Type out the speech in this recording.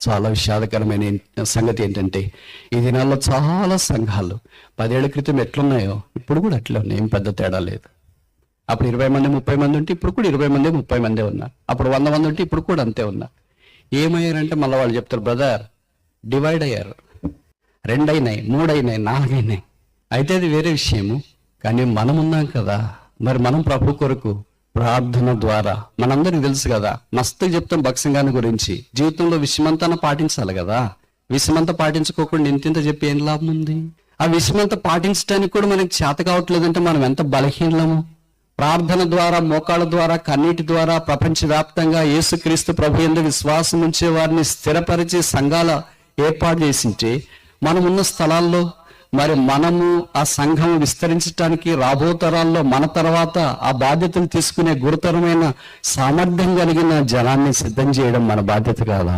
చాలా విషాదకరమైన సంగతి ఏంటంటే ఈ దినాల్లో చాలా సంఘాలు 10 ఏళ్ల క్రితం ఎట్లున్నాయో ఇప్పుడు కూడా అట్లే ఉన్నాయి, ఏం పెద్ద తేడా లేదు. అప్పుడు 20 మంది 30 మంది ఉంటే ఇప్పుడు కూడా 20 మంది 30 మందే ఉన్నారు. అప్పుడు 100 మంది ఉంటే ఇప్పుడు కూడా అంతే ఉన్నారు. ఏమయ్యారంటే మళ్ళీ వాళ్ళు చెప్తారు, బ్రదర్ డివైడ్ అయ్యారు, 2 అయినాయి, 3 అయినాయి, 4 అయినాయి. అయితే అది వేరే విషయము. కానీ మనం ఉన్నాం కదా, మరి మనం ప్రభు కొరకు ప్రార్థన ద్వారా, మనందరికి తెలుసు కదా, మస్తు చెప్తాం భక్సింగాన్ని గురించి. జీవితంలో విషమంతాన పాటించాలి కదా. విషమంతా పాటించుకోకుండా ఇంత చెప్పి ఏం లాభం ఉంది? ఆ విషమంతా పాటించడానికి కూడా మనకి చేత కావట్లేదంటే మనం ఎంత బలహీనము. ప్రార్థన ద్వారా, మోకాళ్ళ ద్వారా, కన్నీటి ద్వారా ప్రపంచవ్యాప్తంగా యేసుక్రీస్తు ప్రభు యందు విశ్వాసం ఉంచే వారిని స్థిరపరిచి సంఘాల ఏర్పాటు చేసింటే మనమున్న స్థలాల్లో మరి మనము ఆ సంఘం విస్తరించడానికి రాబో తరాల్లో మన తర్వాత ఆ బాధ్యతలు తీసుకునే గురుతరమైన సామర్థ్యం కలిగిన జనాన్ని సిద్ధం చేయడం మన బాధ్యత కాదా?